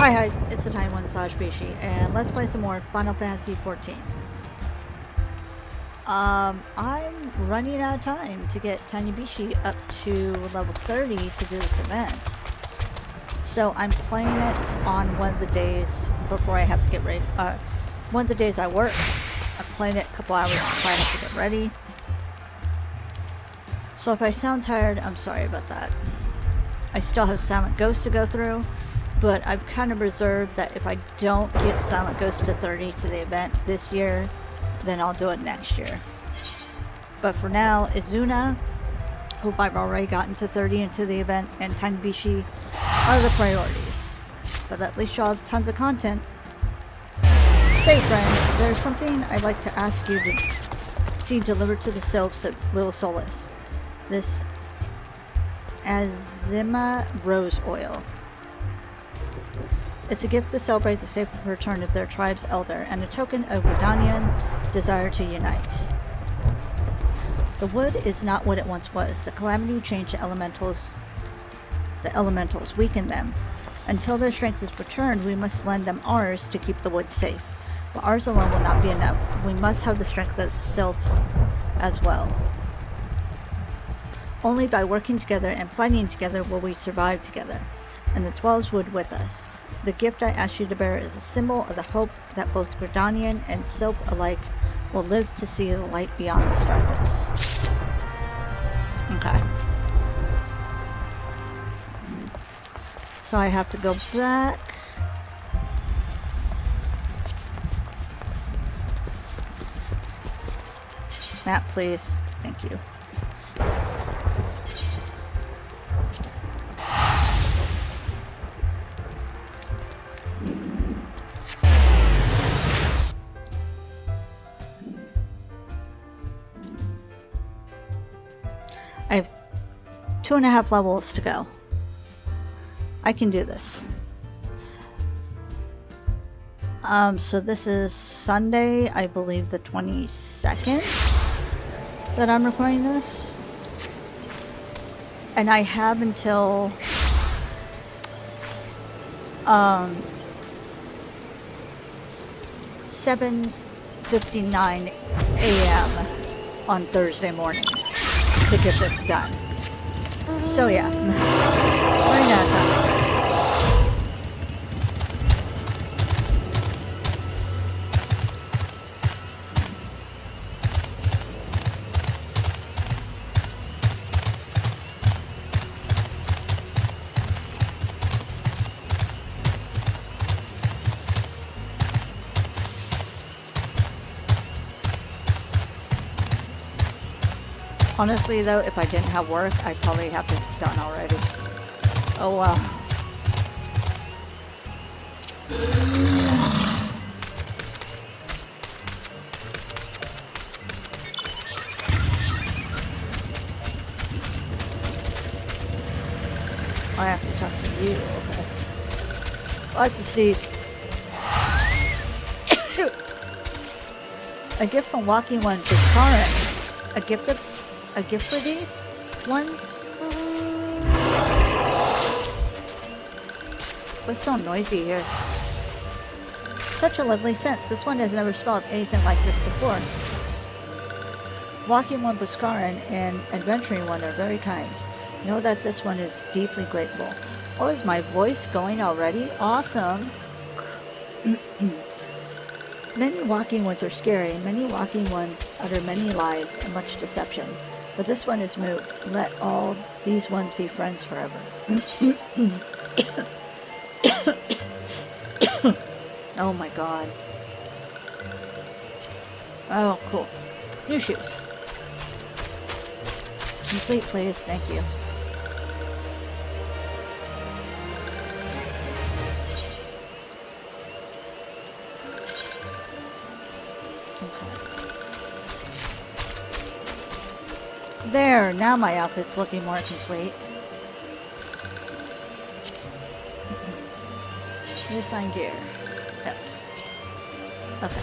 Hi, it's the Tiny One / Bishie, and let's play some more Final Fantasy XIV. I'm running out of time to get tinybishie up to level 30 to do this event. So I'm playing it on one of the days before I have to get ready. One of the days I work. I'm playing it a couple hours before I have to get ready. So if I sound tired, I'm sorry about that. I still have Silent Ghost to go through, but I've kind of reserved that if I don't get Silent Ghost to 30 to the event this year, then I'll do it next year. But for now, Izuna, hope I've already gotten to 30 into the event, and tinybishie are the priorities. But at least you'll have tons of content. Say friends, there's something I'd like to ask you to see delivered to the sylphs at Little Solace. This Azima Rose Oil. It's a gift to celebrate the safe return of their tribe's elder, and a token of Gridanian desire to unite. The wood is not what it once was. The calamity changed the elementals, weakened them. Until their strength is returned, we must lend them ours to keep the wood safe. But ours alone will not be enough. We must have the strength of the sylphs as well. Only by working together and fighting together will we survive together, and the 12s would with us. The gift I ask you to bear is a symbol of the hope that both Gridanian and Sylph alike will live to see the light beyond this darkness. Okay. So I have to go back. Map, please. Thank you. I have 2.5 levels to go. I can do this. So this is Sunday, I believe the 22nd that I'm recording this. And I have until 7:59 a.m. on Thursday morning to get this done. So yeah, running out of time. Honestly though, if I didn't have work, I'd probably have this done already. Oh well. I have to talk to you, okay. What's the sneeze? A gift from Walking One to Karen. A gift for these ones? What's so noisy here? Such a lovely scent. This one has never smelled anything like this before. Walking One, Buscarin, and Adventuring One are very kind. Know that this one is deeply grateful. Oh, is my voice going already? Awesome! Many walking ones are scary. Many walking ones utter many lies and much deception. But this one is moot. Let all these ones be friends forever. Oh my god. Oh, cool. New shoes. Complete, please. Thank you. There, now my outfit's looking more complete. Reassign gear. Yes. Okay.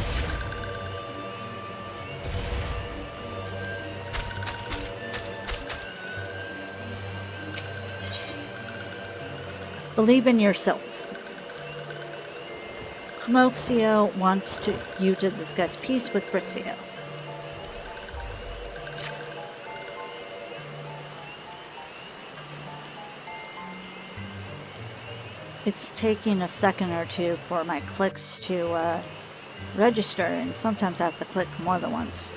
Believe in yourself. Smoxio wants you to discuss peace with Brixio. It's taking a second or two for my clicks to register, and sometimes I have to click more than once.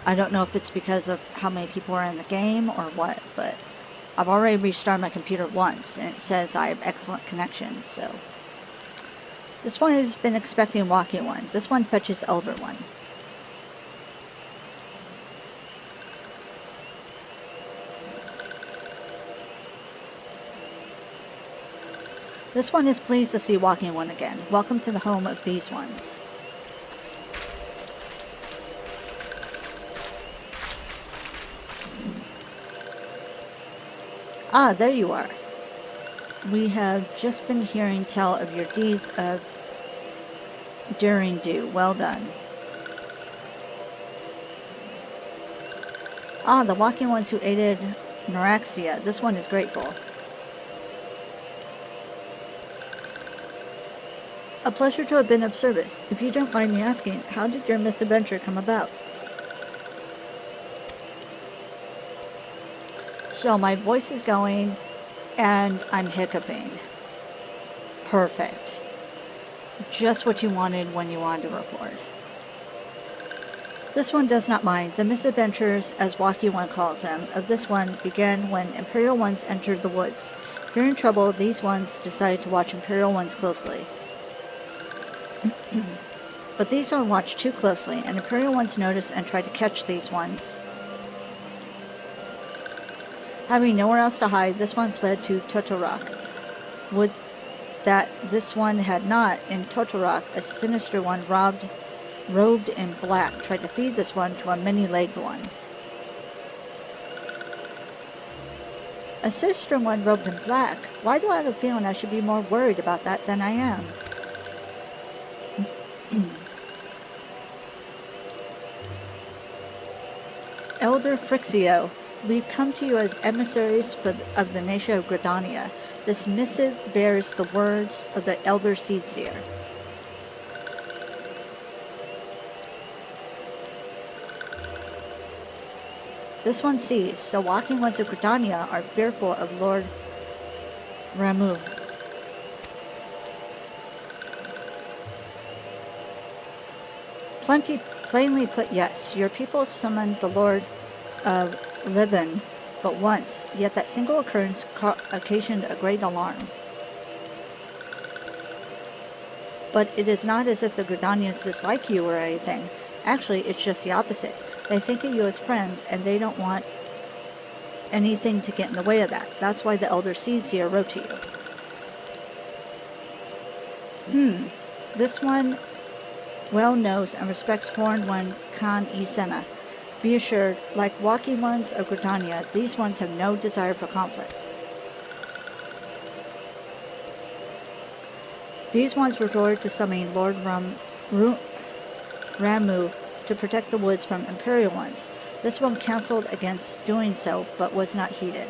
I don't know if it's because of how many people are in the game or what, but I've already restarted my computer once, and it says I have excellent connection, so. This one has been expecting walking one. This one fetches elder one. This one is pleased to see walking one again. Welcome to the home of these ones. Ah, there you are. We have just been hearing tell of your deeds of daring do. Well done. Ah, the walking ones who aided Neuraxia. This one is grateful. A pleasure to have been of service. If you don't mind me asking, how did your misadventure come about? So my voice is going, and I'm hiccuping. Perfect. Just what you wanted when you wanted to record. This one does not mind. The misadventures, as Walkie One calls them, of this one began when Imperial Ones entered the woods. Hearing trouble, these ones decided to watch Imperial Ones closely. But these one watched too closely, and Imperial Ones noticed and tried to catch these ones. Having nowhere else to hide, this one fled to Totorak. Would that this one had not. In Totorak, a sinister one robed in black tried to feed this one to a many-legged one. A sinister one robed in black? Why do I have a feeling I should be more worried about that than I am? Elder Frixio, we come to you as emissaries of the nation of Gridania. This missive bears the words of the Elder Seedseer. This one sees, so walking ones of Gridania are fearful of Lord Ramu. Plainly put, yes. Your people summoned the Lord of Liban but once, yet that single occurrence occasioned a great alarm. But it is not as if the Gridanians dislike you or anything. Actually, it's just the opposite. They think of you as friends, and they don't want anything to get in the way of that. That's why the Elder Seedseer wrote to you. This one well knows and respects Horned One Khan Isena. Be assured, like walking ones of Gridania, these ones have no desire for conflict. These ones resorted to summoning Lord Ramu to protect the woods from Imperial ones. This one counseled against doing so, but was not heeded.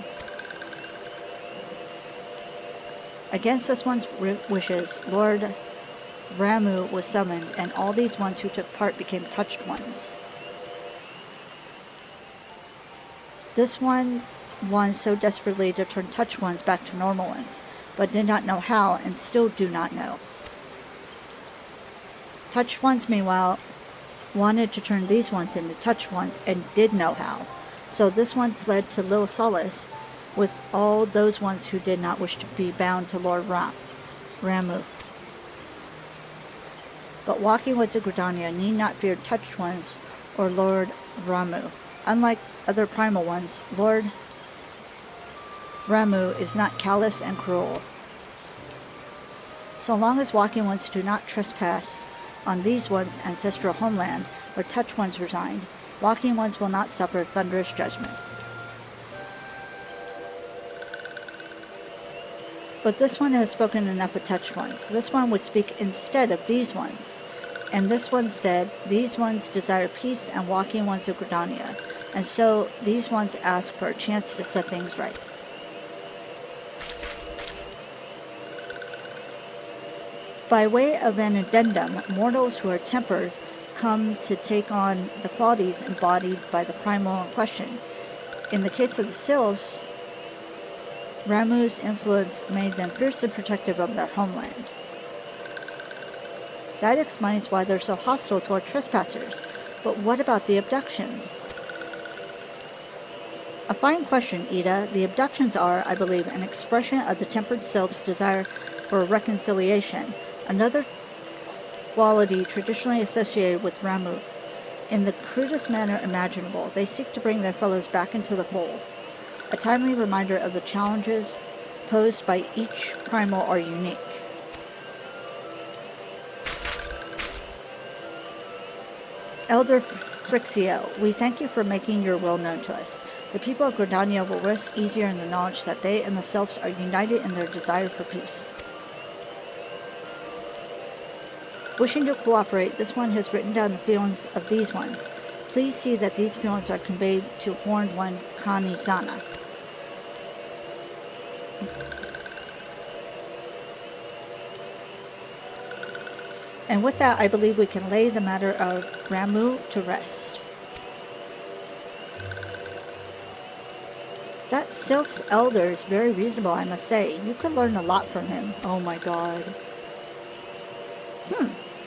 Against this one's wishes, Lord Ramu was summoned, and all these ones who took part became touched ones. This one wants so desperately to turn touched ones back to normal ones, but did not know how, and still do not know. Touched ones, meanwhile, wanted to turn these ones into touched ones, and did know how. So this one fled to Lil Solace with all those ones who did not wish to be bound to Lord Ramu. But walking woods of Gridania need not fear touched ones or Lord Ramu. Unlike other primal ones, Lord Ramu is not callous and cruel. So long as walking ones do not trespass on these ones' ancestral homeland, where touched ones reside, walking ones will not suffer thunderous judgment. But this one has spoken enough of touched ones. This one would speak instead of these ones. And this one said, these ones desire peace and walking ones of Gridania, and so these ones ask for a chance to set things right. By way of an addendum, mortals who are tempered come to take on the qualities embodied by the primal in question. In the case of the sylphs, Ramu's influence made them fiercely protective of their homeland. That explains why they're so hostile toward trespassers. But what about the abductions? A fine question, Ida. The abductions are, I believe, an expression of the tempered sylph's desire for reconciliation, another quality traditionally associated with Ramu. In the crudest manner imaginable, they seek to bring their fellows back into the fold. A timely reminder of the challenges posed by each primal are unique. Elder Frixio, we thank you for making your will known to us. The people of Gridania will rest easier in the knowledge that they and the Sylphs are united in their desire for peace. Wishing to cooperate, this one has written down the feelings of these ones. Please see that these feelings are conveyed to Horned One Kani-sana. And with that, I believe we can lay the matter of Ramu to rest. That Sylph's elder is very reasonable, I must say. You could learn a lot from him. Oh my god.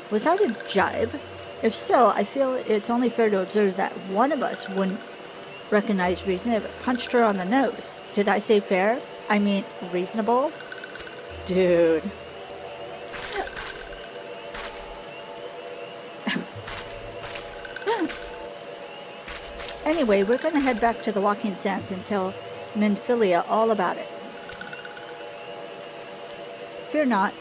Was that a jibe? If so, I feel it's only fair to observe that one of us wouldn't recognize reason if it punched her on the nose. Did I say fair? I mean reasonable? Dude. Anyway, we're going to head back to the Walking Sands and tell Minfilia all about it. Fear not,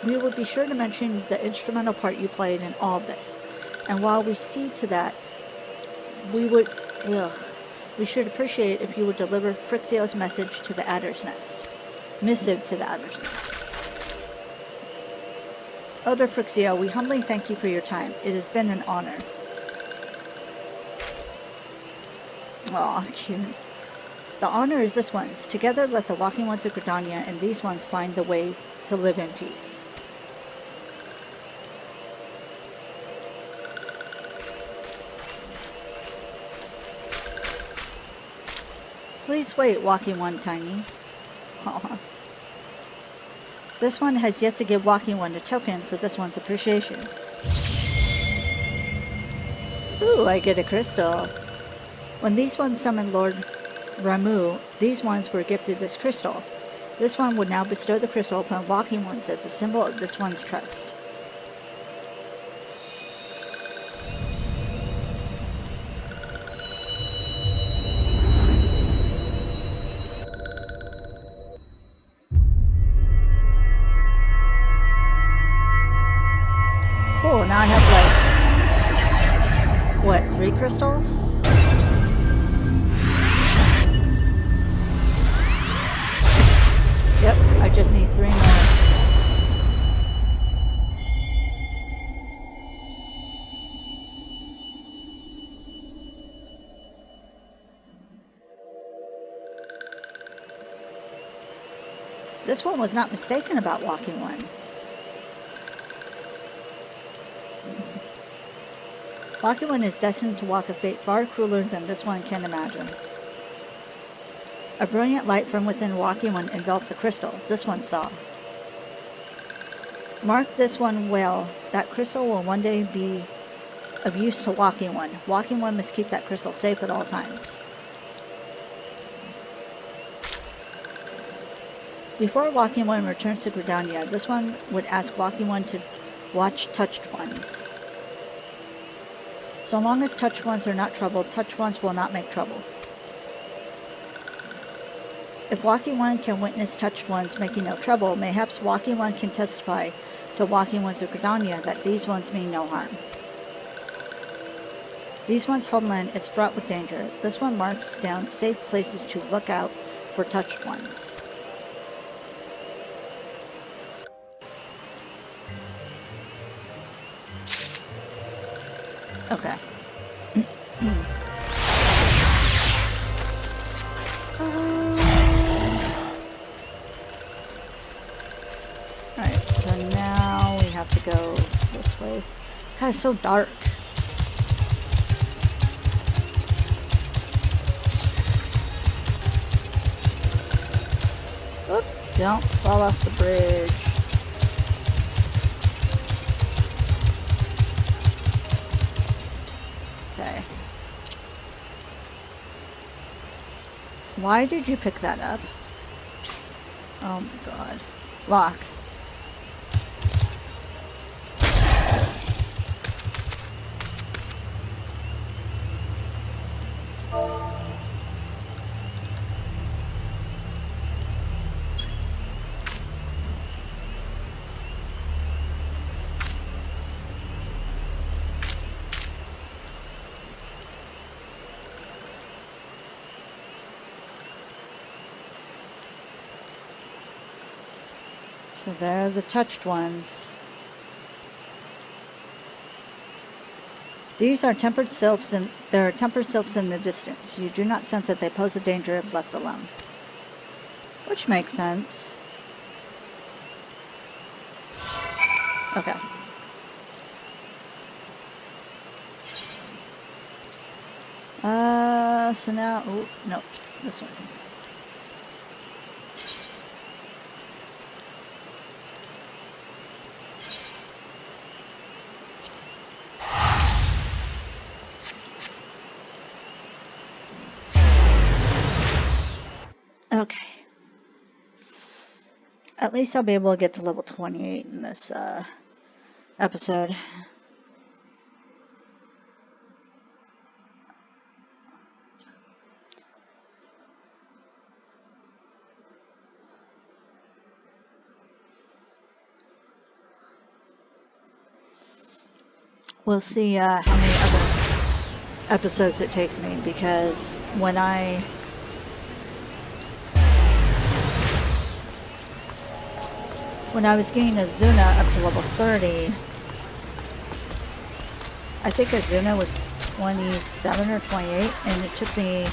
we will be sure to mention the instrumental part you played in all of this. And while we see to that, we should appreciate if you would deliver Frixio's message to the Adder's Nest. Missive to the Adder's Nest. Elder Frixio, we humbly thank you for your time. It has been an honor. Aw, cute. The honor is this one's. Together let the Walking Ones of Gridania and these ones find the way to live in peace. Please wait, Walking One Tiny. Aww. This one has yet to give Walking One a token for this one's appreciation. Ooh, I get a crystal. When these ones summoned Lord Ramu, these ones were gifted this crystal. This one would now bestow the crystal upon Walking Ones as a symbol of this one's trust. Cool, now I have like, what, 3 crystals? Yep, I just need 3 more. This one was not mistaken about Walking One. Walking One is destined to walk a fate far crueler than this one can imagine. A brilliant light from within Walking One enveloped the crystal. This one saw. Mark this one well. That crystal will one day be of use to Walking One. Walking One must keep that crystal safe at all times. Before Walking One returns to Gridania, this one would ask Walking One to watch Touched Ones. So long as Touched Ones are not troubled, Touched Ones will not make trouble. If Walking One can witness Touched Ones making no trouble, mayhaps Walking One can testify to Walking Ones of Gridania that these ones mean no harm. These ones' homeland is fraught with danger. This one marks down safe places to look out for Touched Ones. Okay. Alright, so now we go this way. God, it's so dark. Oop, don't fall off the bridge. Okay. Why did you pick that up? Oh my god. Lock. So there are the touched ones. These are tempered sylphs, and there are tempered sylphs in the distance. You do not sense that they pose a danger if left alone. Which makes sense. Okay. So now, oh, no, this one. Okay. At least I'll be able to get to level 28 in this episode. We'll see how many other episodes it takes me, because when I was getting Azuna up to level 30, I think Azuna was 27 or 28, and it took me,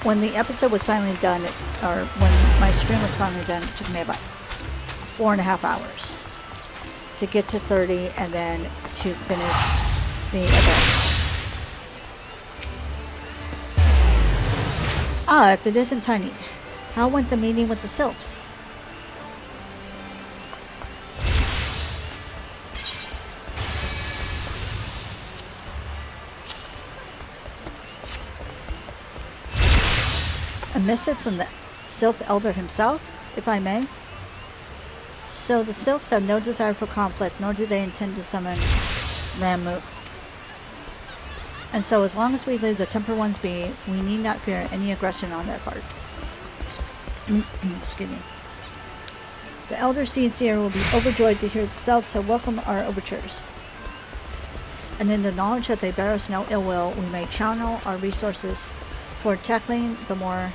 when the episode was finally done, or when my stream was finally done, it took me about 4.5 hours to get to 30 and then to finish the event. Ah, if it isn't Tiny. How went the meeting with the sylphs? A missive from the sylph elder himself, if I may? So the sylphs have no desire for conflict, nor do they intend to summon Ramuh. And so as long as we leave the Temper Ones be, we need not fear any aggression on their part. Excuse me. The Elder Seer will be overjoyed to hear the sylphs have welcomed our overtures. And in the knowledge that they bear us no ill will, we may channel our resources for tackling the more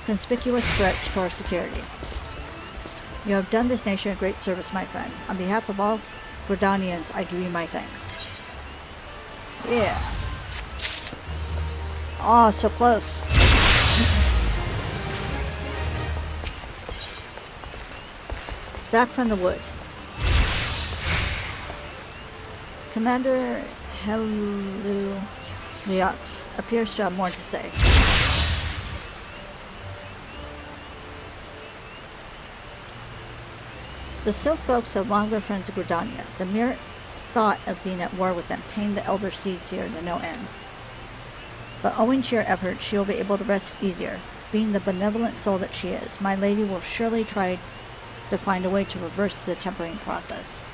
conspicuous threats to our security. You have done this nation a great service, my friend. On behalf of all Gridanians, I give you my thanks. Yeah. Oh, so close. Back from the wood. Commander Heliux appears to have more to say. The Sylph folks have long been friends of Gridania. The mere thought of being at war with them pained the Elder Seer to no end. But owing to your efforts, she will be able to rest easier. Being the benevolent soul that she is, my lady will surely try to find a way to reverse the tempering process.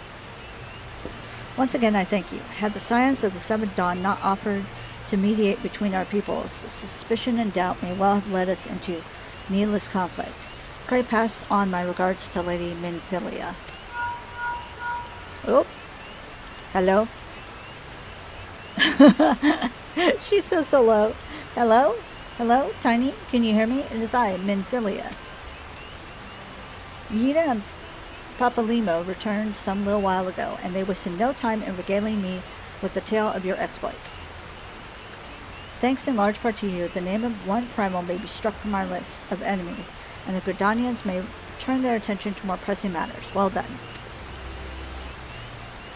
Once again, I thank you. Had the science of the Seventh Dawn not offered to mediate between our peoples, suspicion and doubt may well have led us into needless conflict. Pray pass on my regards to Lady Minfilia. Oh, hello. She says hello. Hello? Hello? Tiny? Can you hear me? It is I, Minfilia. Yida and Papalimo returned some little while ago, and they wasted no time in regaling me with the tale of your exploits. Thanks in large part to you, the name of one primal may be struck from our list of enemies, and the Gridanians may turn their attention to more pressing matters. Well done.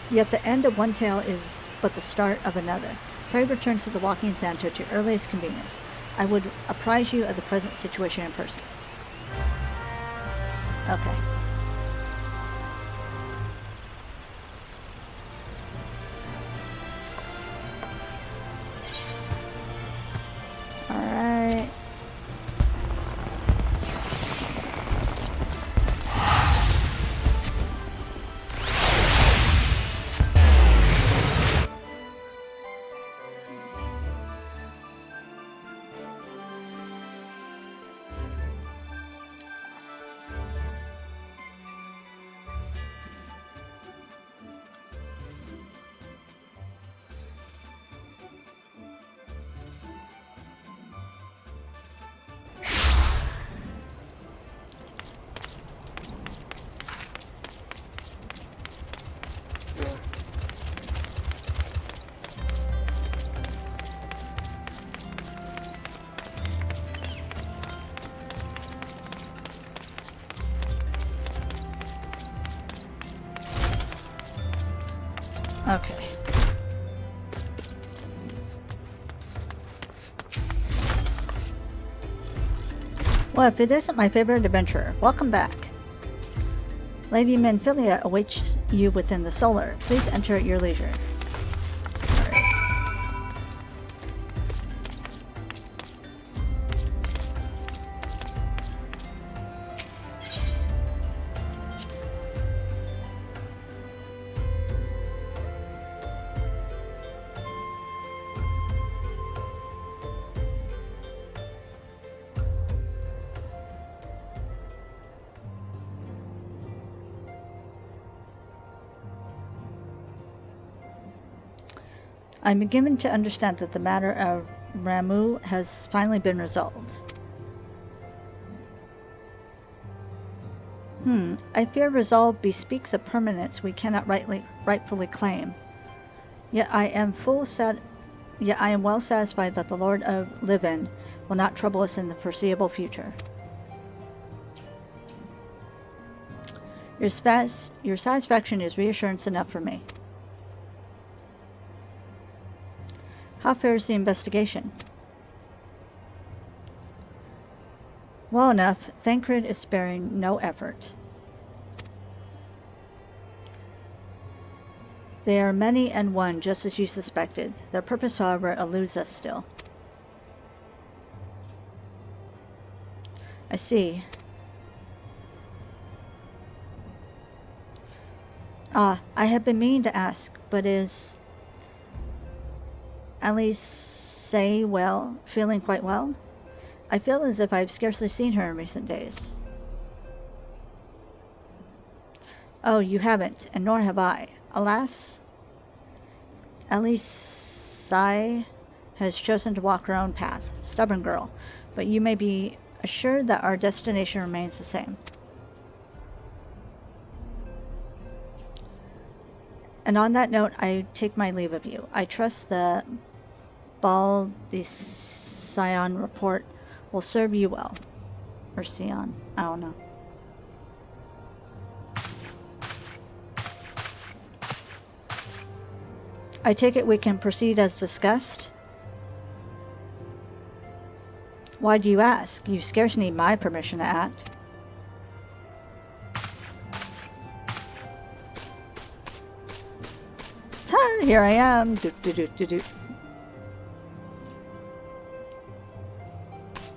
Yet the end of one tale is but the start of another. Pray return to the walking santo at your earliest convenience. I would apprise you of the present situation in person. Okay. Alright. Okay. Well, if it isn't my favorite adventurer, welcome back. Lady Menphilia awaits you within the solar. Please enter at your leisure. I'm beginning to understand that the matter of Ramu has finally been resolved. I fear resolve bespeaks a permanence we cannot rightfully claim. Yet I am well satisfied that the Lord of Livin will not trouble us in the foreseeable future. Your satisfaction is reassurance enough for me. How fares the investigation? Well enough. Thancred is sparing no effort. They are many and one, just as you suspected. Their purpose, however, eludes us still. I see. I have been meaning to ask, but is Alice feeling quite well? I feel as if I've scarcely seen her in recent days. Oh, you haven't, and nor have I. Alas, Alice has chosen to walk her own path. Stubborn girl, but you may be assured that our destination remains the same. And on that note, I take my leave of you. I trust the Sion report will serve you well. Or Sion, I don't know. I take it we can proceed as discussed? Why do you ask? You scarce need my permission to act. Ha! Here I am. Do.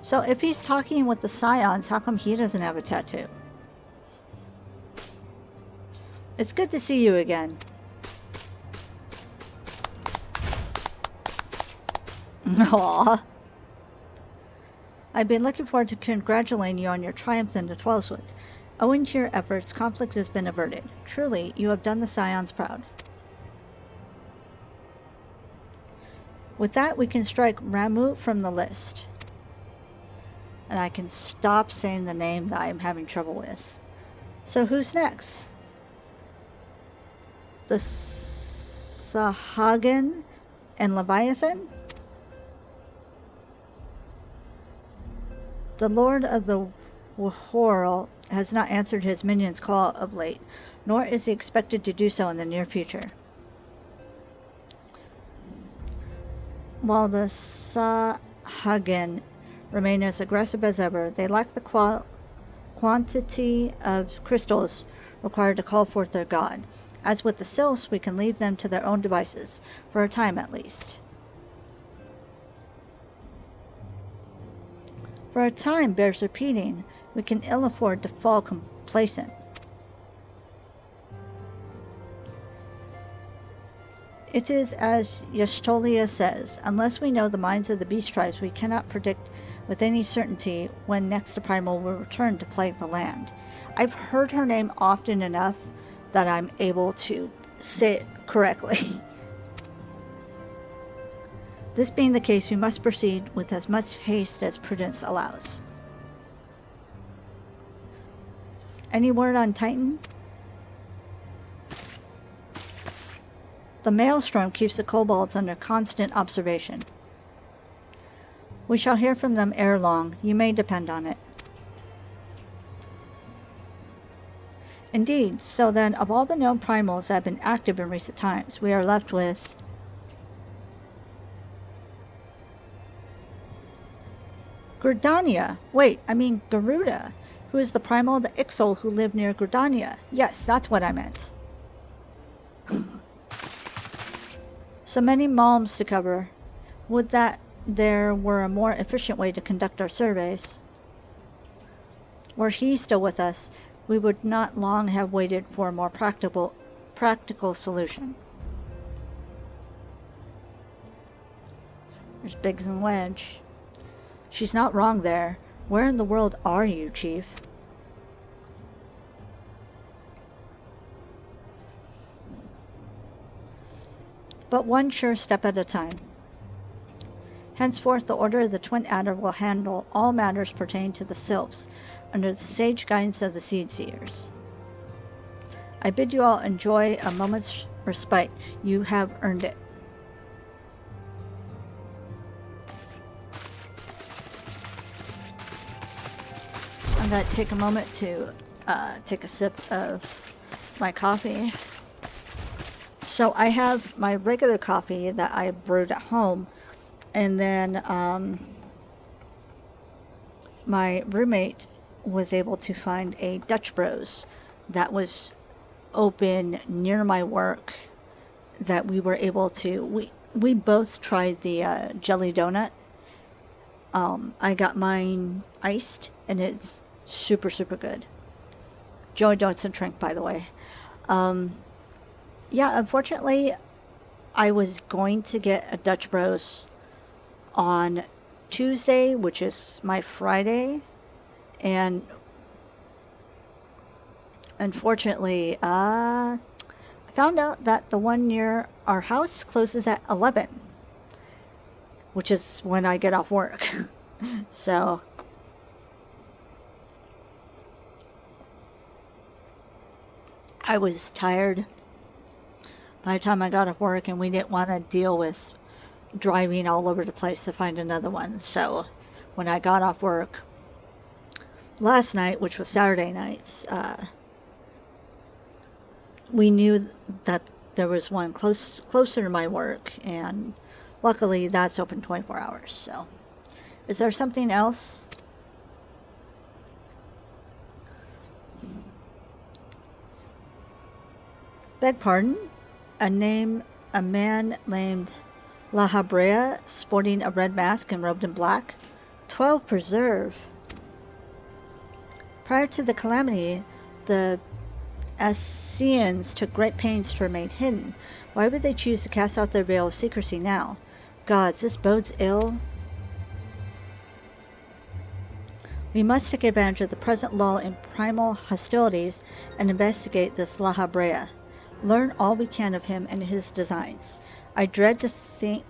So if he's talking with the Scions, how come he doesn't have a tattoo? It's good to see you again. Aww. I've been looking forward to congratulating you on your triumph in the Twelveswood. Owing to your efforts, conflict has been averted. Truly, you have done the Scions proud. With that, we can strike Ramu from the list. And I can stop saying the name that I'm having trouble with. So who's next? The Sahagin and Leviathan? The Lord of the Wahorl has not answered his minion's call of late, nor is he expected to do so in the near future. While the Sahagin remain as aggressive as ever, they lack the quantity of crystals required to call forth their god. As with the sylphs, we can leave them to their own devices, for a time at least. For a time bears repeating. We can ill afford to fall complacent. It is as Yashtolia says, unless we know the minds of the beast tribes, we cannot predict with any certainty when next the primal will return to plague the land. I've heard her name often enough that I'm able to say it correctly. This being the case, we must proceed with as much haste as prudence allows. Any word on Titan? The maelstrom keeps the kobolds under constant observation. We shall hear from them ere long, you may depend on it. Indeed, so then, of all the known primals that have been active in recent times, we are left with Gridania. Wait, I mean Garuda, who is the primal of the Ixol who lived near Gridania. Yes, that's what I meant. So many malms to cover. Would that there were a more efficient way to conduct our surveys. Were he still with us, we would not long have waited for a more practical solution. There's Biggs and Wedge. She's not wrong there. Where in the world are you, Chief? But one sure step at a time. Henceforth, the Order of the Twin Adder will handle all matters pertaining to the sylphs, under the sage guidance of the Seed Seers. I bid you all enjoy a moment's respite. You have earned it. I'm going to take a moment to take a sip of my coffee. So I have my regular coffee that I brewed at home, and then my roommate was able to find a Dutch Bros that was open near my work that we were able to, we both tried the jelly donut. I got mine iced, and it's super, super good. Joey Don'tson drink, by the way. Yeah, unfortunately, I was going to get a Dutch Bros on Tuesday, which is my Friday, and unfortunately, I found out that the one near our house closes at 11, which is when I get off work. So I was tired by the time I got off work, and we didn't want to deal with driving all over the place to find another one. So when I got off work last night, which was Saturday nights, we knew that there was one closer to my work, and luckily that's open 24 hours. So is there something else? Beg pardon? A man named La Habrea, sporting a red mask and robed in black. 12 preserve. Prior to the calamity, the Ascians took great pains to remain hidden. Why would they choose to cast out their veil of secrecy now? Gods, this bodes ill. We must take advantage of the present lull in primal hostilities and investigate this La Habrea. Learn all we can of him and his designs. I dread to think...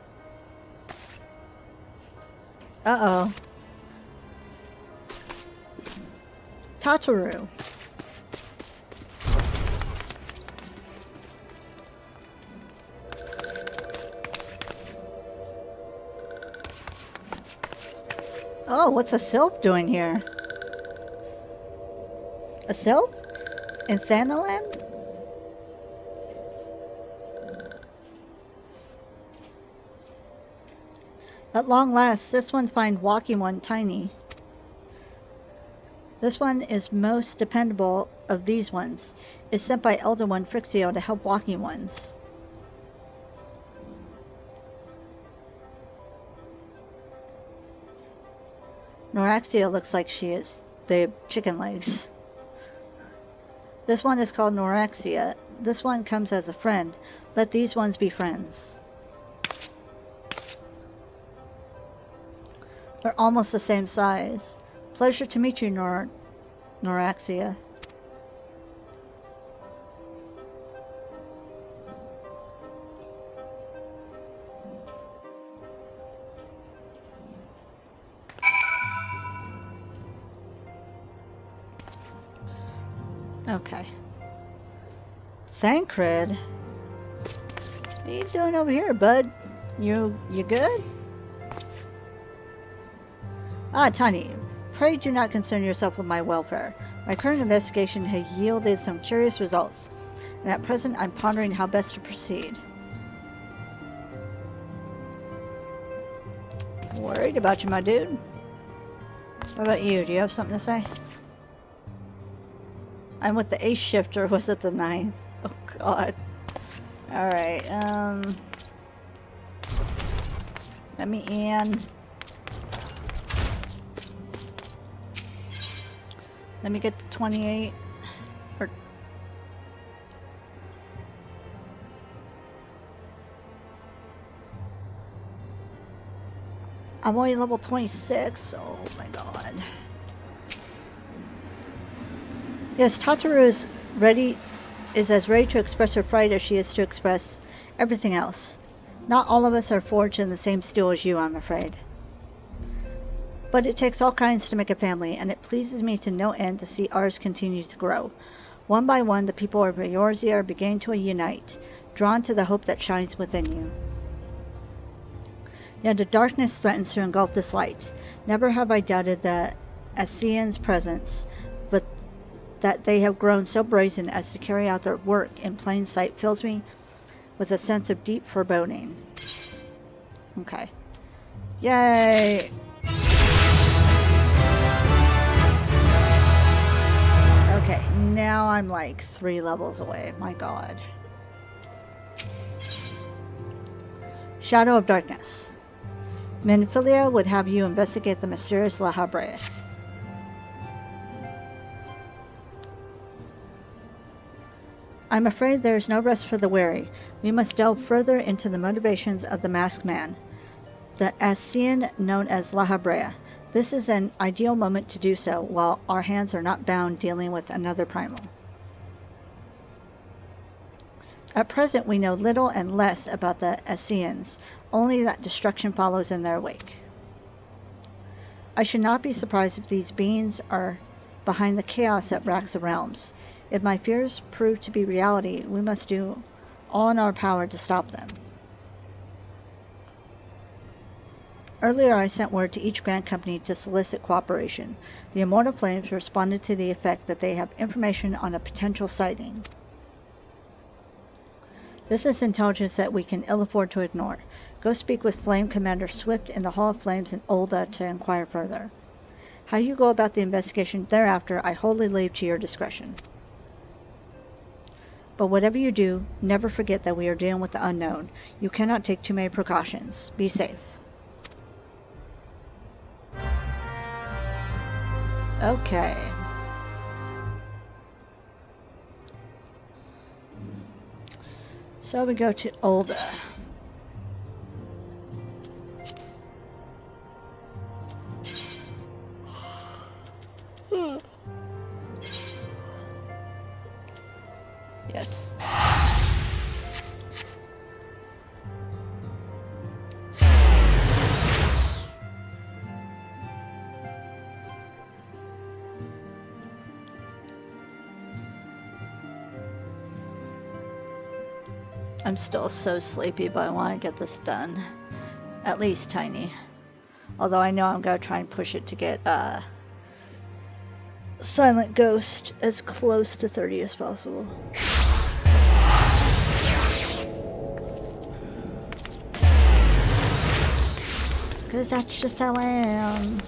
Uh-oh. Tataru. Oh, what's a sylph doing here? A silk? In Thanalan? At long last, this one find walking one tiny. This one is most dependable of these ones. Is sent by Elder One Frixio to help walking ones. Noraxia looks like she is. They have chicken legs. This one is called Noraxia. This one comes as a friend. Let these ones be friends. They're almost the same size. Pleasure to meet you, Noraxia. Okay. Thancred? What are you doing over here, bud? You good? Ah, Tiny. Pray do not concern yourself with my welfare. My current investigation has yielded some curious results, and at present I'm pondering how best to proceed. Worried about you, my dude. What about you? Do you have something to say? I'm with the 8th shift, or was it the 9th? Oh god. Alright, let me in. Let me get to 28. Or I'm only level 26. Oh my god. Yes, Tataru is as ready to express her pride as she is to express everything else. Not all of us are forged in the same steel as you, I'm afraid. But it takes all kinds to make a family, and it pleases me to no end to see ours continue to grow. One by one, the people of Eorzea are beginning to unite, drawn to the hope that shines within you. Yet the darkness threatens to engulf this light. Never have I doubted the Ascians' presence, but that they have grown so brazen as to carry out their work in plain sight fills me with a sense of deep foreboding. Okay. Yay! Okay, now I'm like 3 levels away. My god. Shadow of Darkness. Menphilia would have you investigate the mysterious La Habrea. I'm afraid there is no rest for the weary. We must delve further into the motivations of the masked man, the Ascian known as La Habrea. This is an ideal moment to do so, while our hands are not bound dealing with another primal. At present we know little and less about the Ascians, only that destruction follows in their wake. I should not be surprised if these beings are behind the chaos that racks the realms. If my fears prove to be reality, we must do all in our power to stop them. Earlier I sent word to each Grand Company to solicit cooperation. The Immortal Flames responded to the effect that they have information on a potential sighting. This is intelligence that we can ill afford to ignore. Go speak with Flame Commander Swift in the Hall of Flames in Ul'dah to inquire further. How you go about the investigation thereafter I wholly leave to your discretion. But whatever you do, never forget that we are dealing with the unknown. You cannot take too many precautions. Be safe. Okay. So we go to Ul'dah. Yes. I'm still so sleepy, but I want to get this done. At least Tiny. Although I know I'm going to try and push it to get Silent Ghost as close to 30 as possible. Because that's just how I am.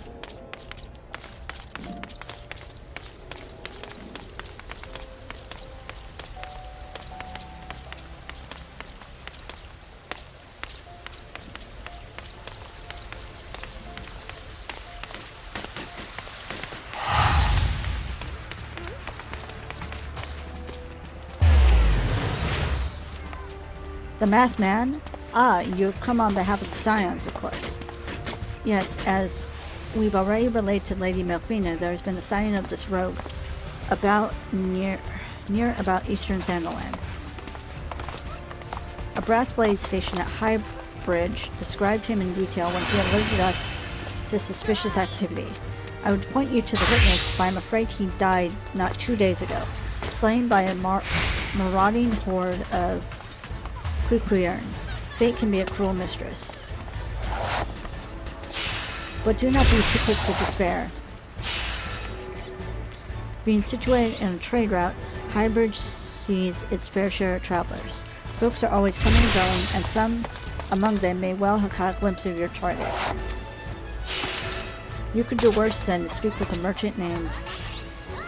The masked man? Ah, you've come on behalf of the Scions, of course. Yes, as we've already relayed to Lady Melfina, there has been a Scion of this rogue about near about Eastern Thanaland. A brass blade stationed at High Bridge described him in detail when he alerted us to suspicious activity. I would point you to the witness, but I'm afraid he died not 2 days ago, slain by a marauding horde of Quicquern. Fate can be a cruel mistress. But do not be too quick to despair. Being situated in a trade route, Highbridge sees its fair share of travelers. Folks are always coming and going, and some among them may well have caught a glimpse of your target. You could do worse than to speak with a merchant named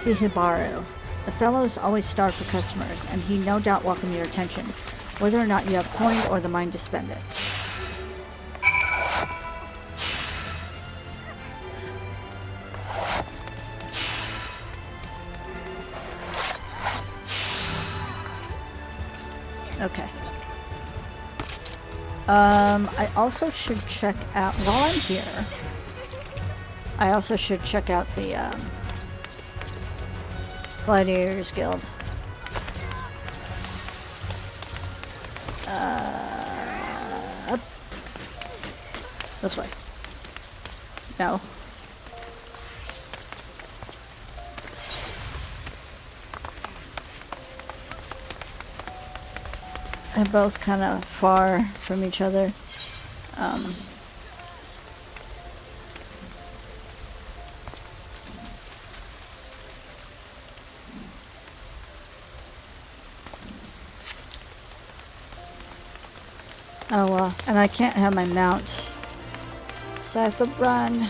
Hihibaru. The fellow is always starved for customers, and he no doubt welcome your attention, whether or not you have coin or the mind to spend it. Okay. I also should check out, while I'm here, I also should check out the, Gladiators Guild. Up. This way. No. They're both kind of far from each other. Oh well, and I can't have my mount, so I have to run.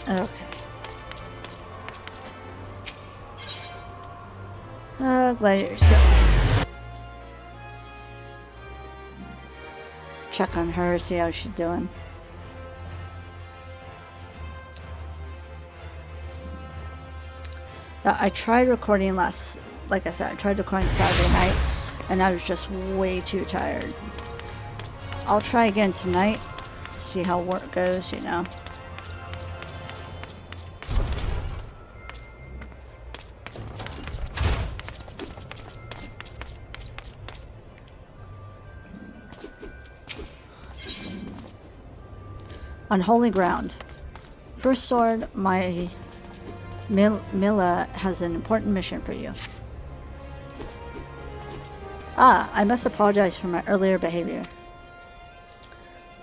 Okay. Gladiators Guild. Check on her, see how she's doing. Now, I tried recording like I said, I tried recording Saturday night, and I was just way too tired. I'll try again tonight, see how work goes, you know. On holy ground. First Sword, my Mila has an important mission for you. Ah, I must apologize for my earlier behavior.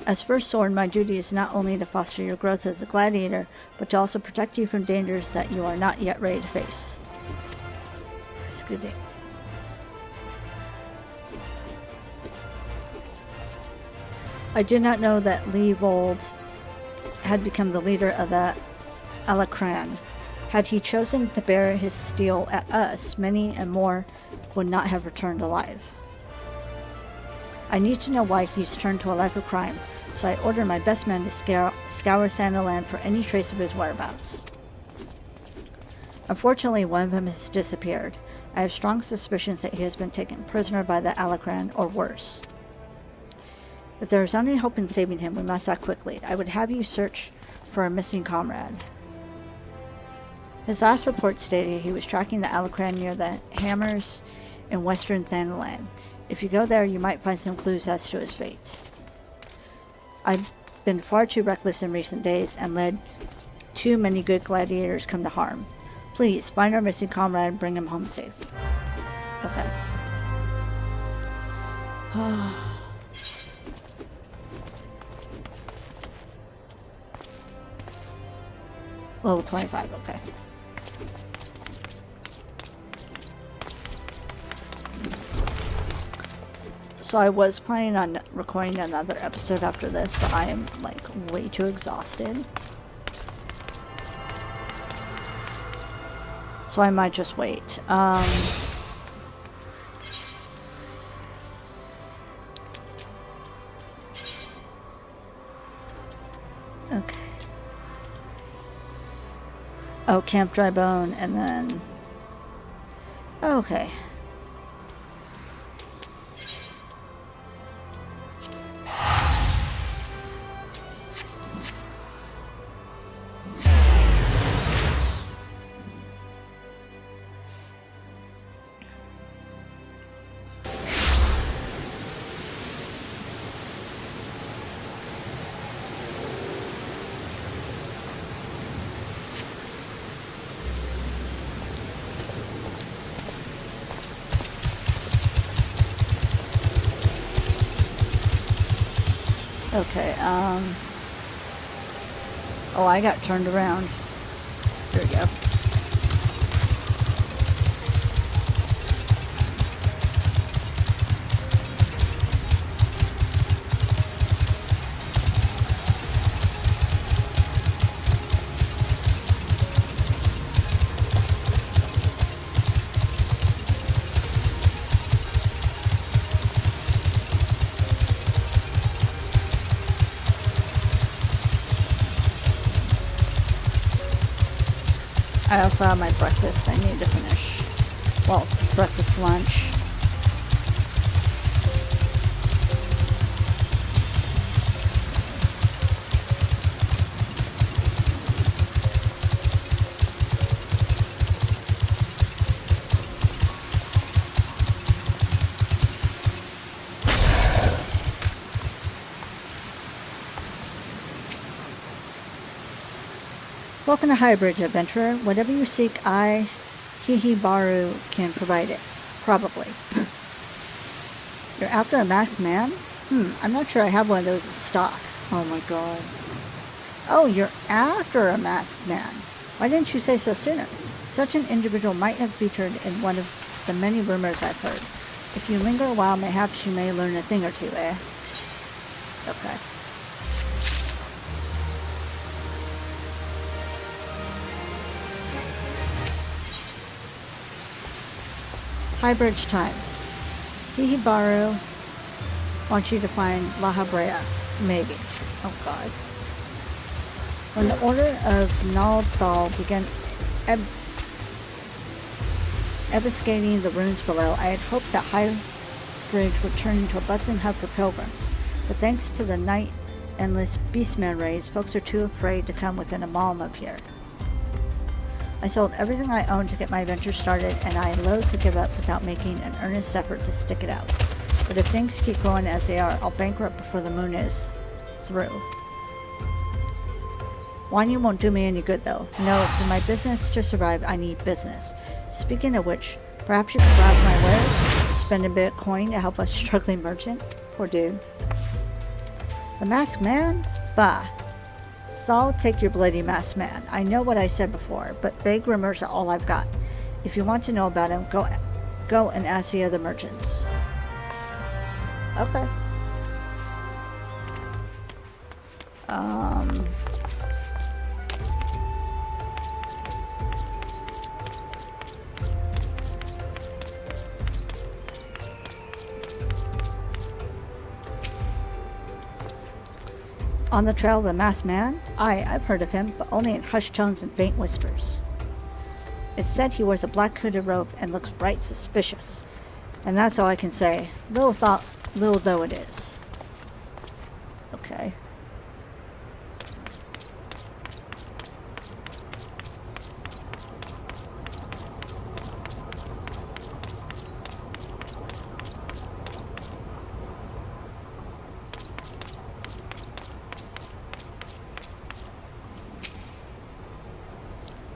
As First Sword, my duty is not only to foster your growth as a gladiator, but to also protect you from dangers that you are not yet ready to face. Excuse me. I did not know that Leovold had become the leader of the Alacran. Had he chosen to bear his steel at us, many and more would not have returned alive. I need to know why he's turned to a life of crime, so I order my best men to scour Thanaland for any trace of his whereabouts. Unfortunately, one of them has disappeared. I have strong suspicions that he has been taken prisoner by the Alacran, or worse. If there is any hope in saving him, we must act quickly. I would have you search for a missing comrade. His last report stated he was tracking the Alacran near the Hammers in western Thanalan. If you go there, you might find some clues as to his fate. I've been far too reckless in recent days and let too many good gladiators come to harm. Please, find our missing comrade and bring him home safe. Okay. Level 25, okay. So I was planning on recording another episode after this, but I am like way too exhausted. So I might just wait. Okay. Oh, Camp Dry Bone, and then... Okay. Okay, oh, I got turned around. There we go. I also have my breakfast I need to finish. Well, breakfast, lunch. Welcome to Highbridge, adventurer. Whatever you seek, I, Hihibaru, can provide it. Probably. You're after a masked man? I'm not sure I have one of those in stock. Oh my god. Oh, you're after a masked man. Why didn't you say so sooner? Such an individual might have featured in one of the many rumors I've heard. If you linger a while, perhaps you may learn a thing or two, eh? Okay. Highbridge Times. Hihibaru wants you to find La Habrea. Maybe. Oh god. When the Order of Naldal began obfuscating the ruins below, I had hopes that Highbridge would turn into a bustling hub for pilgrims. But thanks to the night endless beastman raids, folks are too afraid to come within a mile up here. I sold everything I owned to get my venture started, and I loathe to give up without making an earnest effort to stick it out. But if things keep going as they are, I'll bankrupt before the moon is through. Whining won't do me any good, though. No, for my business to survive, I need business. Speaking of which, perhaps you could browse my wares, spend a bit of coin to help a struggling merchant? Poor dude. The masked man? Bah. I'll take your bloody masked man. I know what I said before, but vague rumors are all I've got. If you want to know about him, go and ask the other merchants. Okay. On the trail of the masked man? Aye, I've heard of him, but only in hushed tones and faint whispers. It's said he wears a black hooded robe and looks right suspicious. And that's all I can say, little though it is. Okay.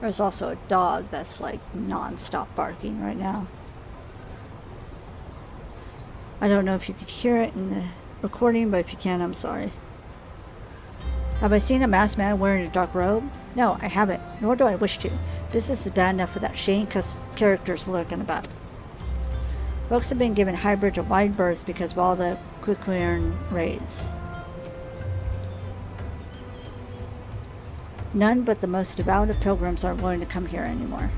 There's also a dog that's like non-stop barking right now. I don't know if you could hear it in the recording, but if you can, I'm sorry. Have I seen a masked man wearing a dark robe? No, I haven't, nor do I wish to. Business is bad enough without shady characters lurking about. Folks have been given Highbridge a wide berth because of all the Quicklearn raids. None but the most devout of pilgrims aren't willing to come here anymore.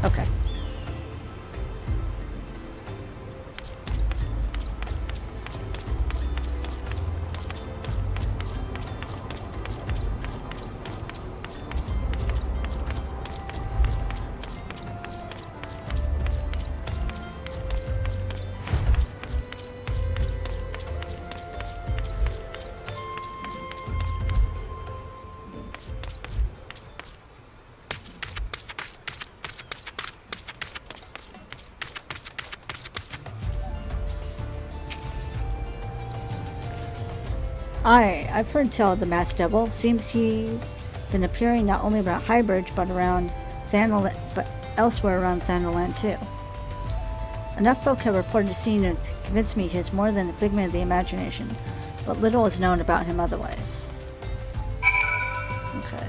Okay. I've heard tell of the Masked Devil. Seems he's been appearing not only around Highbridge, but elsewhere around Thanalan too. Enough folk have reported seeing him to convince me he's more than a figment of the imagination, but little is known about him otherwise. Okay.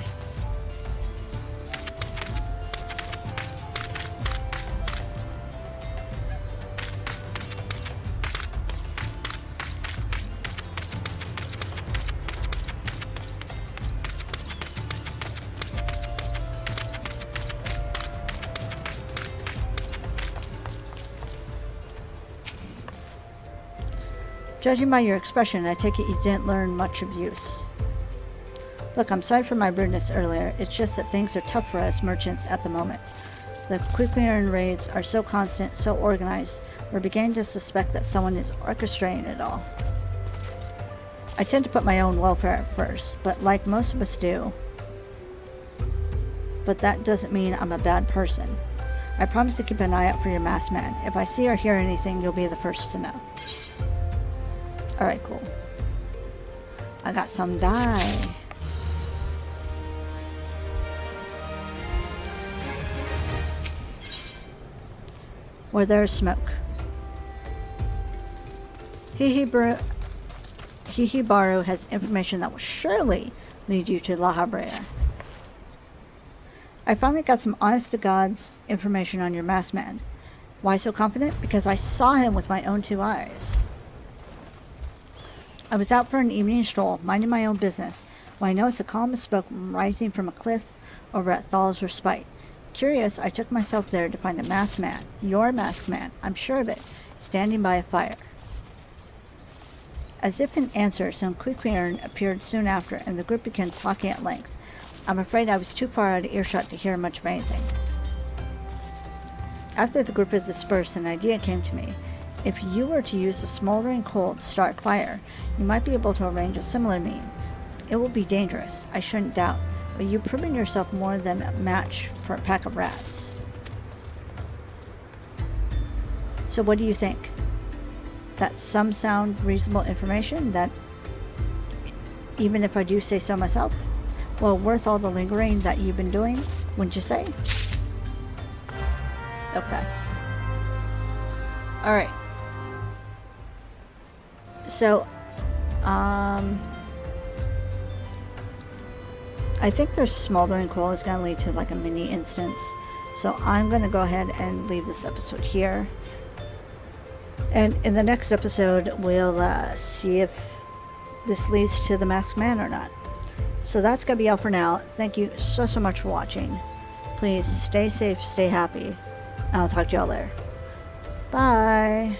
Judging by your expression, I take it you didn't learn much of use. Look, I'm sorry for my rudeness earlier. It's just that things are tough for us merchants at the moment. The Quicklearn raids are so constant, so organized, we're beginning to suspect that someone is orchestrating it all. I tend to put my own welfare at first, but like most of us do. But that doesn't mean I'm a bad person. I promise to keep an eye out for your masked man. If I see or hear anything, you'll be the first to know. Alright, cool. I got some dye. Where there's smoke. Hihibaru has information that will surely lead you to La Habrea. I finally got some honest-to-God's information on your masked man. Why so confident? Because I saw him with my own 2 eyes. I was out for an evening stroll, minding my own business, when I noticed a column of smoke rising from a cliff over at Thal's Respite. Curious, I took myself there to find a masked man, your masked man, I'm sure of it, standing by a fire. As if in answer, some Quicklearn appeared soon after, and the group began talking at length. I'm afraid I was too far out of earshot to hear much of anything. After the group had dispersed, an idea came to me. If you were to use a smoldering coal to start a fire, you might be able to arrange a similar mean. It will be dangerous, I shouldn't doubt, but you've proven yourself more than a match for a pack of rats. So what do you think? That some sound reasonable information, that even if I do say so myself, well, worth all the lingering that you've been doing, wouldn't you say? Okay. Alright. So, I think their smoldering coal is going to lead to like a mini instance. So I'm going to go ahead and leave this episode here. And in the next episode, we'll see if this leads to the masked man or not. So that's going to be all for now. Thank you so much for watching. Please stay safe, stay happy, and I'll talk to y'all later. Bye!